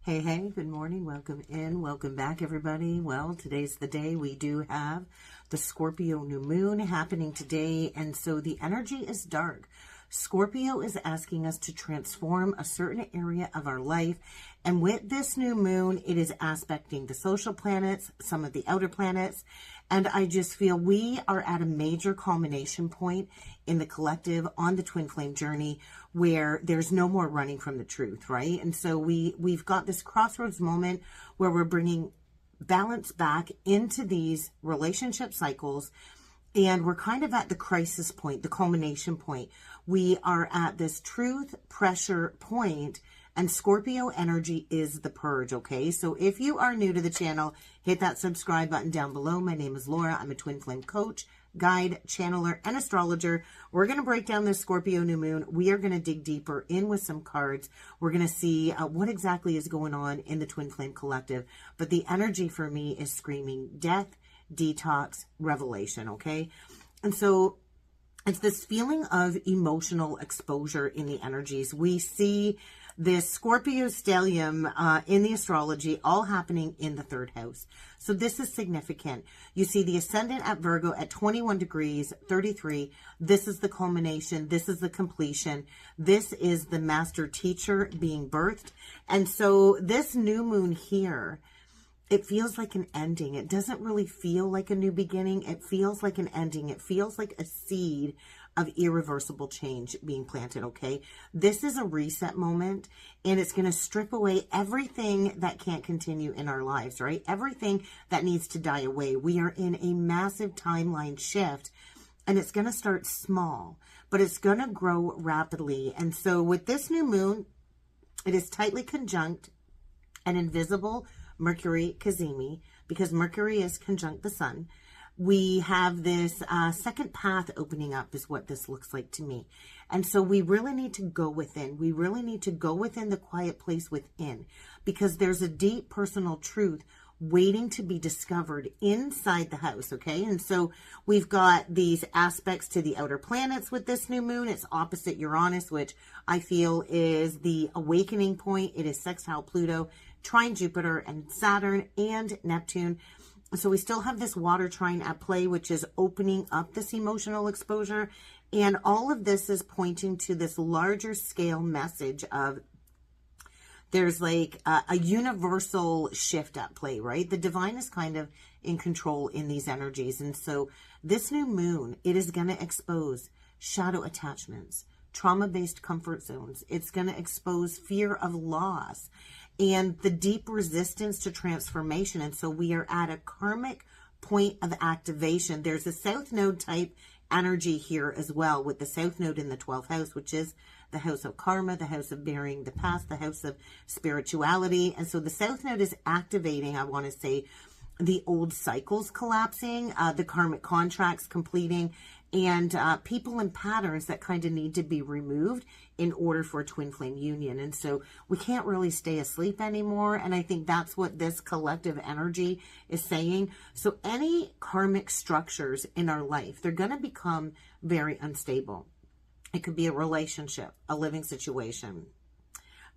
Hey, hey, good morning. Welcome in. Welcome back, everybody. Well, today's the day. We do have the Scorpio New Moon happening today, and so the energy is dark. Scorpio is asking us to transform a certain area of our life, and with this new moon, it is aspecting the social planets, some of the outer planets, and I just feel we are at a major culmination point in the collective on the twin flame journey where there's no more running from the truth, right? And so we've got this crossroads moment where we're bringing balance back into these relationship cycles, and we're kind of at the crisis point, the culmination point. We are at this truth pressure point, and Scorpio energy is the purge, okay? So if you are new to the channel, hit that subscribe button down below. My name is Laura. I'm a twin flame coach, guide, channeler, and astrologer. We're going to break down this Scorpio new moon. We are going to dig deeper in with some cards. We're going to see what exactly is going on in the twin flame collective. But the energy for me is screaming death, detox, revelation, okay? And so it's this feeling of emotional exposure in the energies. We see this Scorpio stellium in the astrology all happening in the third house. So this is significant. You see the ascendant at Virgo at 21 degrees, 33. This is the culmination. This is the completion. This is the master teacher being birthed. And so this new moon here, it feels like an ending. It doesn't really feel like a new beginning. It feels like an ending. It feels like a seed of irreversible change being planted, okay? This is a reset moment, and it's going to strip away everything that can't continue in our lives, right? Everything that needs to die away. We are in a massive timeline shift, and it's going to start small, but it's going to grow rapidly. And so with this new moon, it is tightly conjunct an invisible Mercury Cazimi, because Mercury is conjunct the sun. We have this second path opening up is what this looks like to me. And so we really need to go within. We really need to go within the quiet place within, because there's a deep personal truth waiting to be discovered inside the house, okay? And so we've got these aspects to the outer planets with this new moon. It's opposite Uranus, which I feel is the awakening point. It is sextile Pluto, trine Jupiter and Saturn and Neptune. So we still have this water trine at play, which is opening up this emotional exposure. And all of this is pointing to this larger scale message of there's like a universal shift at play, right? The divine is kind of in control in these energies. And so this new moon, it is going to expose shadow attachments, trauma-based comfort zones. It's going to expose fear of loss and the deep resistance to transformation. And so we are at a karmic point of activation. There's a South Node type energy here as well, with the South Node in the 12th house, which is the house of karma, the house of burying the past, the house of spirituality. And so the South Node is activating, I want to say, the old cycles collapsing, the karmic contracts completing, and people and patterns that kind of need to be removed in order for a twin flame union. And so we can't really stay asleep anymore. And I think that's what this collective energy is saying. So any karmic structures in our life, they're going to become very unstable. It could be a relationship, a living situation,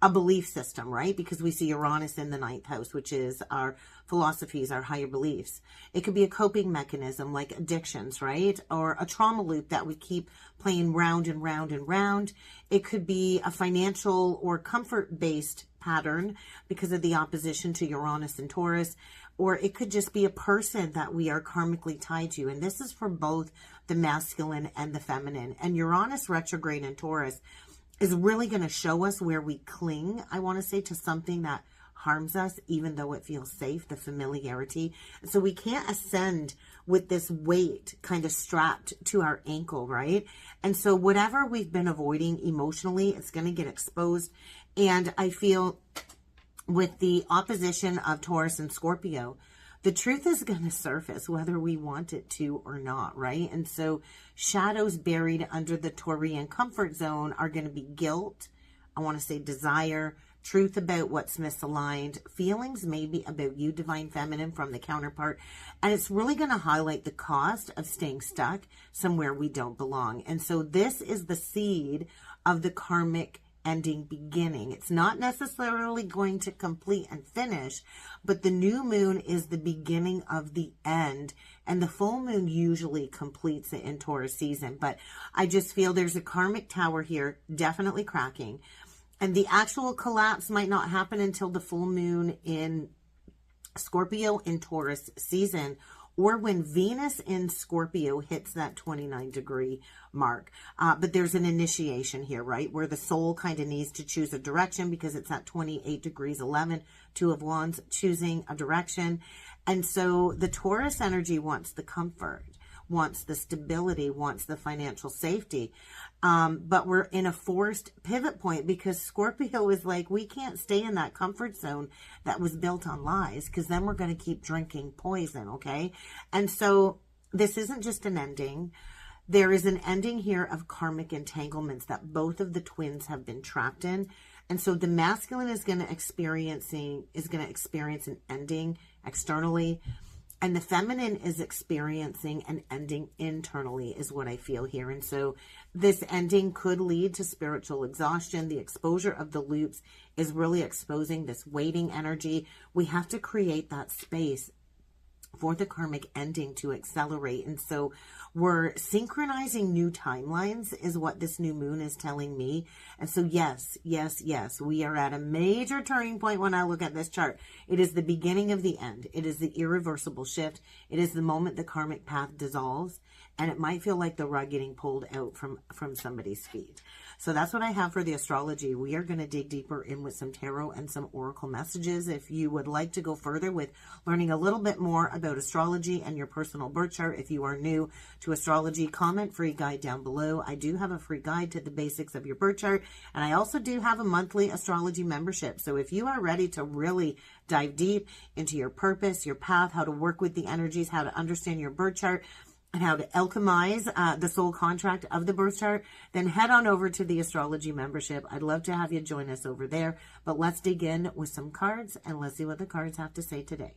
a belief system, right? Because we see Uranus in the 9th house, which is our philosophies, our higher beliefs. It could be a coping mechanism like addictions, right? Or a trauma loop that we keep playing round and round and round. It could be a financial or comfort-based pattern because of the opposition to Uranus and Taurus. Or it could just be a person that we are karmically tied to. And this is for both the masculine and the feminine. And Uranus retrograde in Taurus is really going to show us where we cling, I want to say, to something that harms us, even though it feels safe, the familiarity. So we can't ascend with this weight kind of strapped to our ankle, right? And so whatever we've been avoiding emotionally, it's going to get exposed. And I feel with the opposition of Taurus and Scorpio, the truth is going to surface whether we want it to or not, right? And so shadows buried under the Taurian comfort zone are going to be guilt, I want to say desire, truth about what's misaligned, feelings maybe about you, divine feminine, from the counterpart. And it's really going to highlight the cost of staying stuck somewhere we don't belong. And so this is the seed of the karmic ending, beginning. It's not necessarily going to complete and finish, but the new moon is the beginning of the end, and the full moon usually completes it in Taurus season. But I just feel there's a karmic tower here, definitely cracking. And the actual collapse might not happen until the full moon in Scorpio in Taurus season, or when Venus in Scorpio hits that 29-degree mark. But there's an initiation here, right? Where the soul kind of needs to choose a direction because it's at 28 degrees 11, Two of Wands, choosing a direction. And so the Taurus energy wants the comfort, wants the stability, wants the financial safety. But we're in a forced pivot point because Scorpio is like, we can't stay in that comfort zone that was built on lies, because then we're going to keep drinking poison, okay? And so this isn't just an ending. There is an ending here of karmic entanglements that both of the twins have been trapped in. And so the masculine is going to experience an ending externally, and the feminine is experiencing an ending internally, is what I feel here. And so this ending could lead to spiritual exhaustion. The exposure of the loops is really exposing this waiting energy. We have to create that space for the karmic ending to accelerate. And so we're synchronizing new timelines, is what this new moon is telling me. And so yes, we are at a major turning point when I look at this chart. It is the beginning of the end. It is the irreversible shift. It is the moment the karmic path dissolves, and it might feel like the rug getting pulled out from somebody's feet. So that's what I have for the astrology. We are going to dig deeper in with some tarot and some oracle messages. If you would like to go further with learning a little bit more about astrology and your personal birth chart, if you are new to astrology, comment free guide down below. I do have a free guide to the basics of your birth chart, and I also do have a monthly astrology membership. So if you are ready to really dive deep into your purpose, your path, how to work with the energies, how to understand your birth chart, and how to alchemize the soul contract of the birth chart, then head on over to the astrology membership. I'd love to have you join us over there. But let's dig in with some cards, and let's see what the cards have to say today.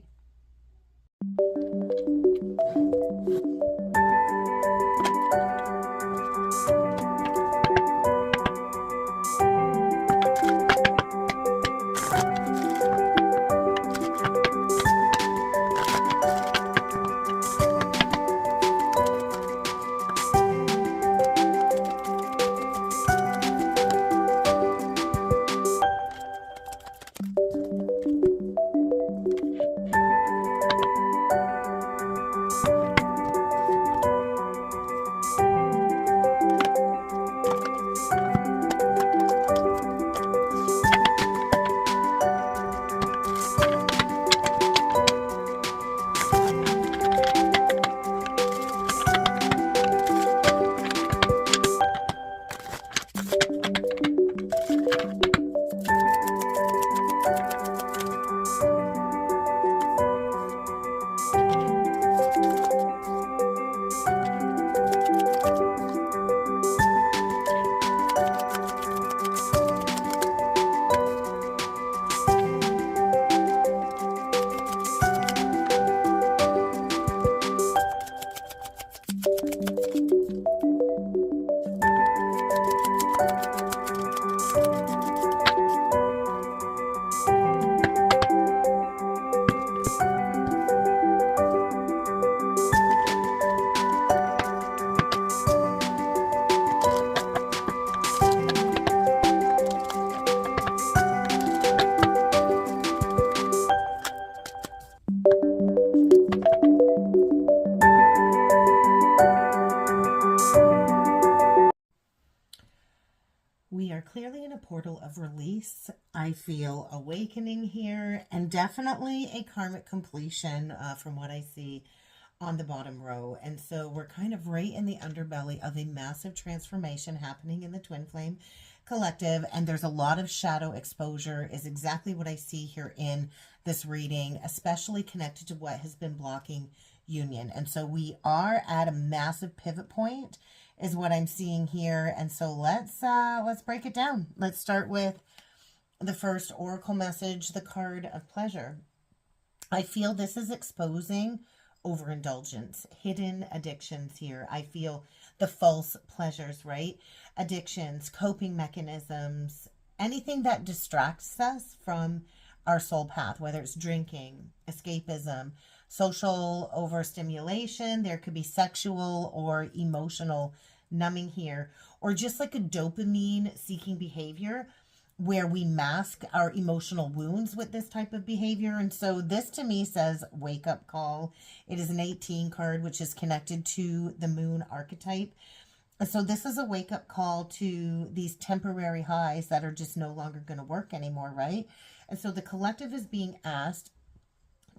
We are clearly in a portal of release. I feel awakening here, and definitely a karmic completion from what I see on the bottom row. And so we're kind of right in the underbelly of a massive transformation happening in the Twin Flame Collective, and there's a lot of shadow exposure is exactly what I see here in this reading, especially connected to what has been blocking union. And so we are at a massive pivot point is what I'm seeing here. And so let's break it down. Let's start with the first oracle message, the card of pleasure. I feel this is exposing overindulgence, hidden addictions here. I feel the false pleasures, right? Addictions, coping mechanisms, anything that distracts us from our soul path, whether it's drinking, escapism, social overstimulation, there could be sexual or emotional numbing here, or just like a dopamine seeking behavior where we mask our emotional wounds with this type of behavior. And so this to me says wake up call. It is an 18 card, which is connected to the moon archetype. And so this is a wake up call to these temporary highs that are just no longer going to work anymore, right? And so the collective is being asked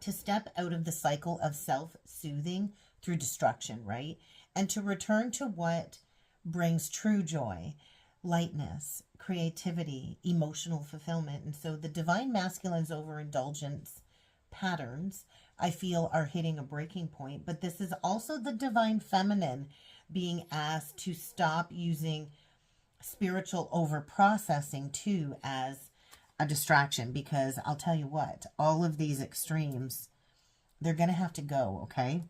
to step out of the cycle of self-soothing through destruction, right? And to return to what brings true joy, lightness, creativity, emotional fulfillment. And so the divine masculine's overindulgence patterns, I feel, are hitting a breaking point. But this is also the divine feminine being asked to stop using spiritual overprocessing too as a distraction, because I'll tell you what, all of these extremes, they're going to have to go, okay?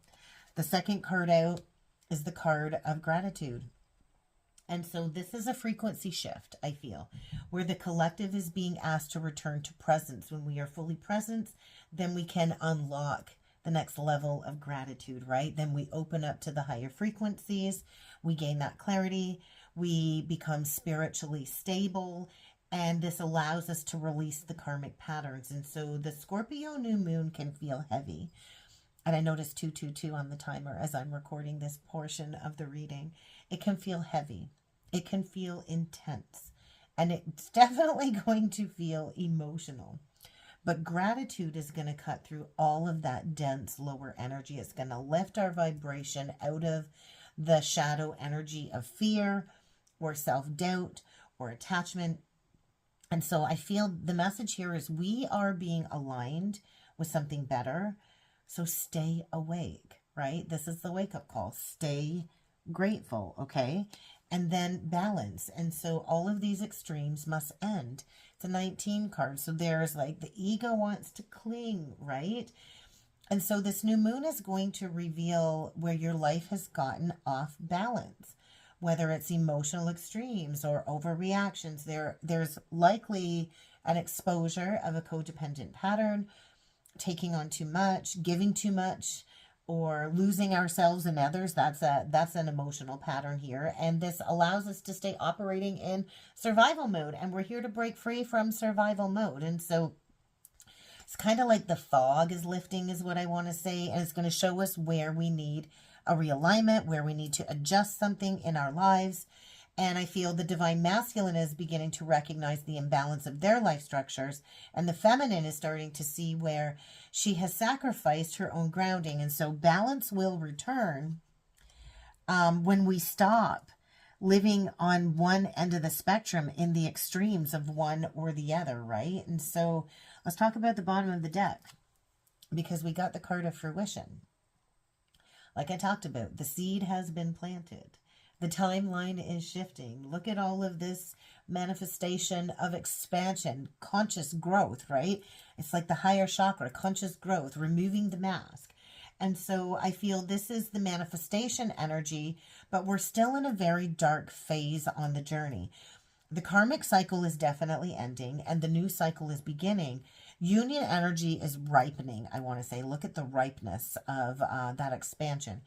The second card out is the card of gratitude. And so this is a frequency shift, I feel, where the collective is being asked to return to presence. When we are fully present, then we can unlock the next level of gratitude, right? Then we open up to the higher frequencies, we gain that clarity, we become spiritually stable, and this allows us to release the karmic patterns. And so the Scorpio new moon can feel heavy. And I noticed 222 on the timer as I'm recording this portion of the reading. It can feel heavy. It can feel intense. And it's definitely going to feel emotional. But gratitude is going to cut through all of that dense lower energy. It's going to lift our vibration out of the shadow energy of fear or self-doubt or attachment. And so I feel the message here is we are being aligned with something better. So stay awake, right? This is the wake-up call. Stay grateful, okay? And then balance. And so all of these extremes must end. It's a 19 card. So there's like the ego wants to cling, right? And so this new moon is going to reveal where your life has gotten off balance, whether it's emotional extremes or overreactions. There's likely an exposure of a codependent pattern, taking on too much, giving too much, or losing ourselves and others. That's an emotional pattern here. And this allows us to stay operating in survival mode. And we're here to break free from survival mode. And so it's kind of like the fog is lifting is what I want to say. And it's going to show us where we need a realignment, where we need to adjust something in our lives. And I feel the divine masculine is beginning to recognize the imbalance of their life structures. And the feminine is starting to see where she has sacrificed her own grounding. And so balance will return when we stop living on one end of the spectrum in the extremes of one or the other, right? And so let's talk about the bottom of the deck, because we got the card of fruition. Like I talked about, the seed has been planted. The timeline is shifting. Look at all of this manifestation of expansion, conscious growth, right? It's like the higher chakra, conscious growth, removing the mask. And so I feel this is the manifestation energy, but we're still in a very dark phase on the journey. The karmic cycle is definitely ending and the new cycle is beginning. Union energy is ripening, I want to say. Look at the ripeness of that expansion.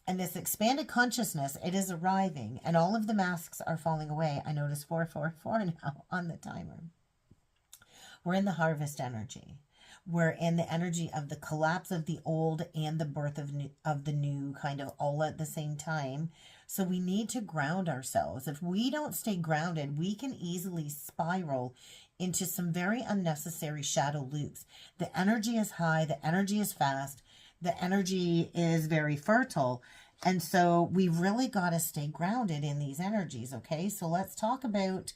And this expanded consciousness, it is arriving, and all of the masks are falling away. I notice 444 now on the timer. We're in the harvest energy. We're in the energy of the collapse of the old and the birth of the new, kind of all at the same time. So we need to ground ourselves. If we don't stay grounded, we can easily spiral into some very unnecessary shadow loops. The energy is high, the energy is fast, the energy is very fertile. And so we've really got to stay grounded in these energies, okay? So let's talk about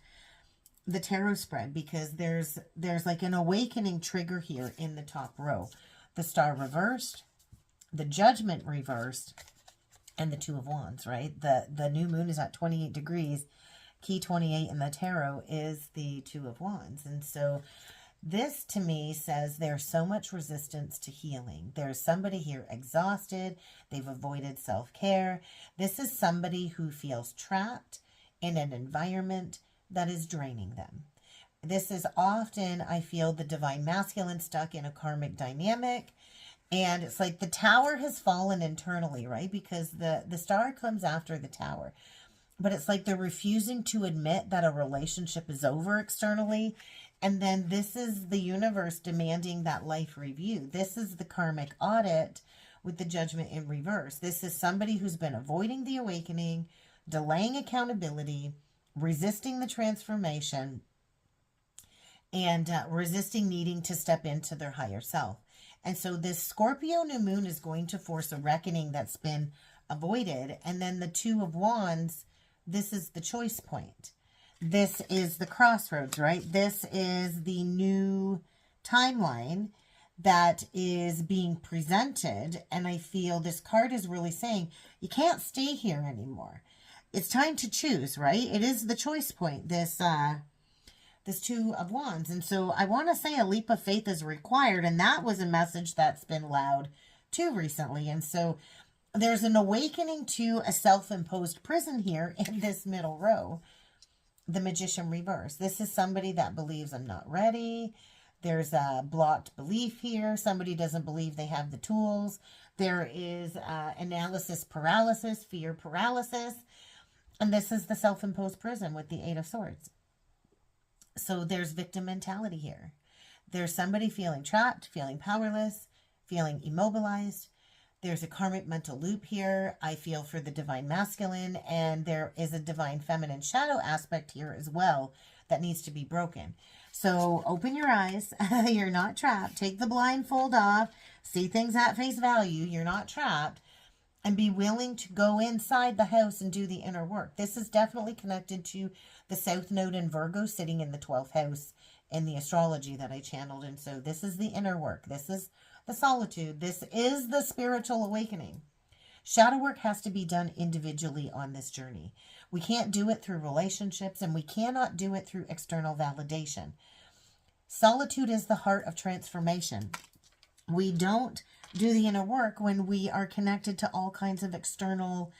the tarot spread, because there's like an awakening trigger here in the top row. The Star reversed, the Judgment reversed, and the Two of Wands, right? The new moon is at 28 degrees. Key 28 in the tarot is the Two of Wands. And so this to me says there's so much resistance to healing. There's somebody here exhausted. They've avoided self-care. This is somebody who feels trapped in an environment that is draining them. This is often, I feel, the divine masculine stuck in a karmic dynamic. And it's like the tower has fallen internally, right? Because the star comes after the tower. But it's like they're refusing to admit that a relationship is over externally. And then this is the universe demanding that life review. This is the karmic audit with the judgment in reverse. This is somebody who's been avoiding the awakening, delaying accountability, resisting the transformation, and resisting needing to step into their higher self. And so this Scorpio new moon is going to force a reckoning that's been avoided. And then the Two of Wands, this is the choice point. This is the crossroads, right? This is the new timeline that is being presented. And I feel this card is really saying, you can't stay here anymore. It's time to choose, right? It is the choice point, this Two of Wands. And so I want to say a leap of faith is required. And that was a message that's been loud too recently. And so there's an awakening to a self-imposed prison here in this middle row. The Magician reverse. This is somebody that believes I'm not ready. There's a blocked belief here. Somebody doesn't believe they have the tools. There is analysis paralysis, fear paralysis. And this is the self-imposed prison with the Eight of Swords. So there's victim mentality here. There's somebody feeling trapped, feeling powerless, feeling immobilized. There's a karmic mental loop here. I feel for the divine masculine, and there is a divine feminine shadow aspect here as well that needs to be broken. So open your eyes. You're not trapped. Take the blindfold off. See things at face value. You're not trapped. And be willing to go inside the house and do the inner work. This is definitely connected to the South Node in Virgo sitting in the 12th house in the astrology that I channeled. And so this is the inner work. This is the solitude. This is the spiritual awakening. Shadow work has to be done individually on this journey. We can't do it through relationships, and we cannot do it through external validation. Solitude is the heart of transformation. We don't do the inner work when we are connected to all kinds of external,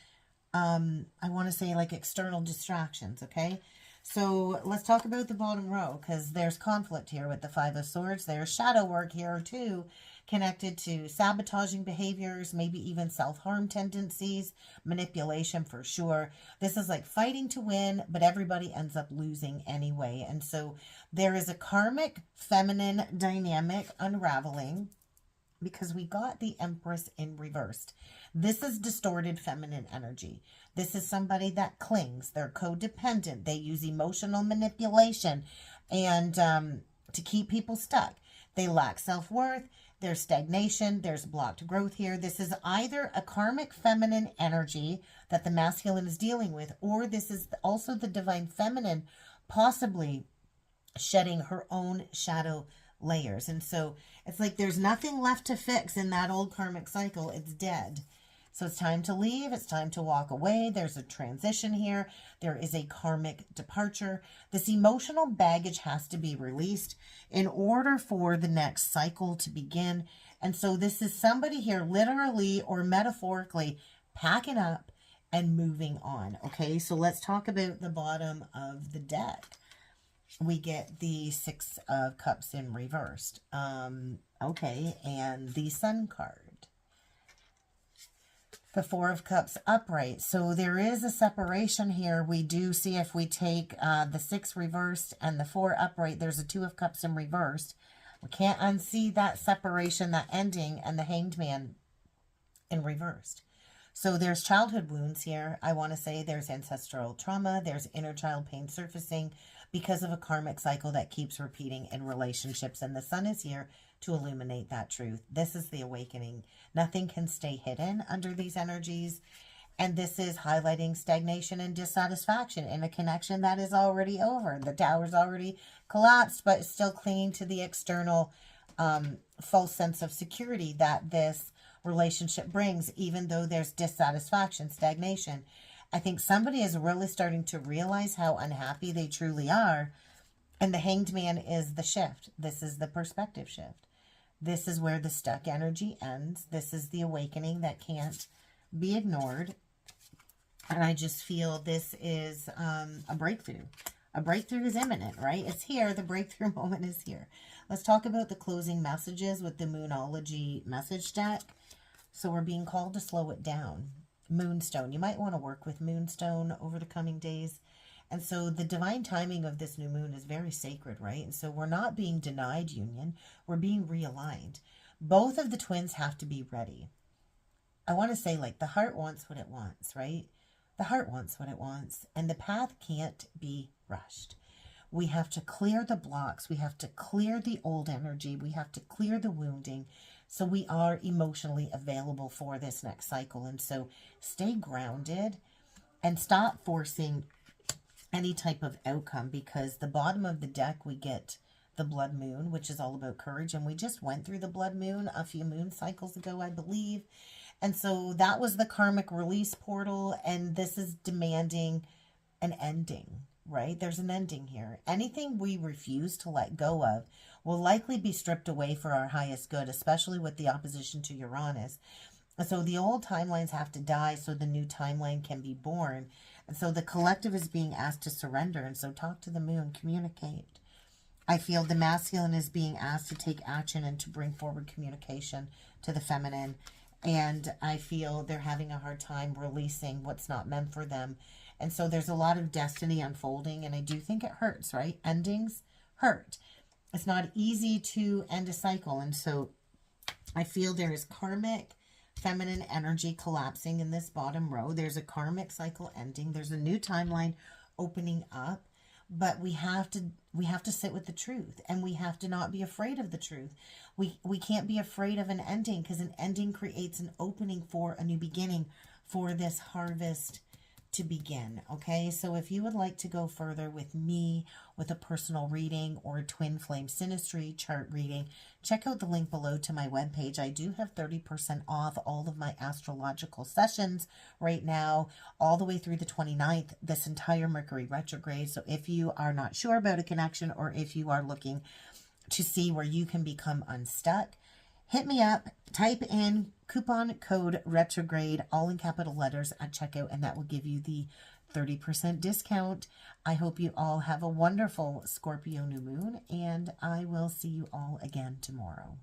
I want to say like external distractions, okay? So let's talk about the bottom row, because there's conflict here with the Five of Swords. There's shadow work here too, connected to sabotaging behaviors, maybe even self-harm tendencies, manipulation for sure. This is like fighting to win, but everybody ends up losing anyway. And so there is a karmic feminine dynamic unraveling, because we got the Empress in reversed. This is distorted feminine energy. This is somebody that clings. They're codependent. They use emotional manipulation and to keep people stuck. They lack self-worth. There's stagnation. There's blocked growth here. This is either a karmic feminine energy that the masculine is dealing with, or this is also the divine feminine possibly shedding her own shadow layers. And so it's like there's nothing left to fix in that old karmic cycle. It's dead. So it's time to leave. It's time to walk away. There's a transition here. There is a karmic departure. This emotional baggage has to be released in order for the next cycle to begin. And so this is somebody here literally or metaphorically packing up and moving on. Okay, so let's talk about the bottom of the deck. We get the Six of Cups in reversed. Okay, and the Sun card. The Four of Cups upright. So there is a separation here. We do see if we take the 6 reversed and the 4 upright, there's a 2 of Cups in reversed. We can't unsee that separation, that ending, and the Hanged Man in reversed. So there's childhood wounds here. I want to say there's ancestral trauma. There's inner child pain surfacing because of a karmic cycle that keeps repeating in relationships. And the Sun is here to illuminate that truth. This is the awakening. Nothing can stay hidden under these energies. And this is highlighting stagnation and dissatisfaction in a connection that is already over. The tower's already collapsed, but still clinging to the external false sense of security that this relationship brings, even though there's dissatisfaction, stagnation. I think somebody is really starting to realize how unhappy they truly are. And the Hanged Man is the shift. This is the perspective shift. This is where the stuck energy ends. This is the awakening that can't be ignored. And I just feel this is a breakthrough. A breakthrough is imminent, right? It's here. The breakthrough moment is here. Let's talk about the closing messages with the Moonology message deck. So we're being called to slow it down. Moonstone. You might want to work with Moonstone over the coming days. And so the divine timing of this new moon is very sacred, right? And so we're not being denied union. We're being realigned. Both of the twins have to be ready. I want to say, like, the heart wants what it wants, right? The heart wants what it wants. And the path can't be rushed. We have to clear the blocks. We have to clear the old energy. We have to clear the wounding. So we are emotionally available for this next cycle. And so stay grounded and stop forcing any type of outcome, because the bottom of the deck we get the blood moon, which is all about courage, and we just went through the blood moon a few moon cycles ago, I believe. And so that was the karmic release portal, and this is demanding an ending, right? There's an ending here. Anything we refuse to let go of will likely be stripped away for our highest good, especially with the opposition to Uranus. So the old timelines have to die so the new timeline can be born. And so the collective is being asked to surrender. And so talk to the moon, communicate. I feel the masculine is being asked to take action and to bring forward communication to the feminine. And I feel they're having a hard time releasing what's not meant for them. And so there's a lot of destiny unfolding. And I do think it hurts, right? Endings hurt. It's not easy to end a cycle. And so I feel there is karmic feminine energy collapsing in this bottom row. There's a karmic cycle ending. There's a new timeline opening up. But we have to sit with the truth, and we have to not be afraid of the truth. We can't be afraid of an ending, because an ending creates an opening for a new beginning, for this harvest to begin. Okay, so if you would like to go further with me with a personal reading or a twin flame synastry chart reading, check out the link below to my webpage. I do have 30% off all of my astrological sessions right now, all the way through the 29th, this entire Mercury retrograde. So if you are not sure about a connection, or if you are looking to see where you can become unstuck, hit me up, type in coupon code retrograde, all in capital letters at checkout, and that will give you the 30% discount. I hope you all have a wonderful Scorpio new moon, and I will see you all again tomorrow.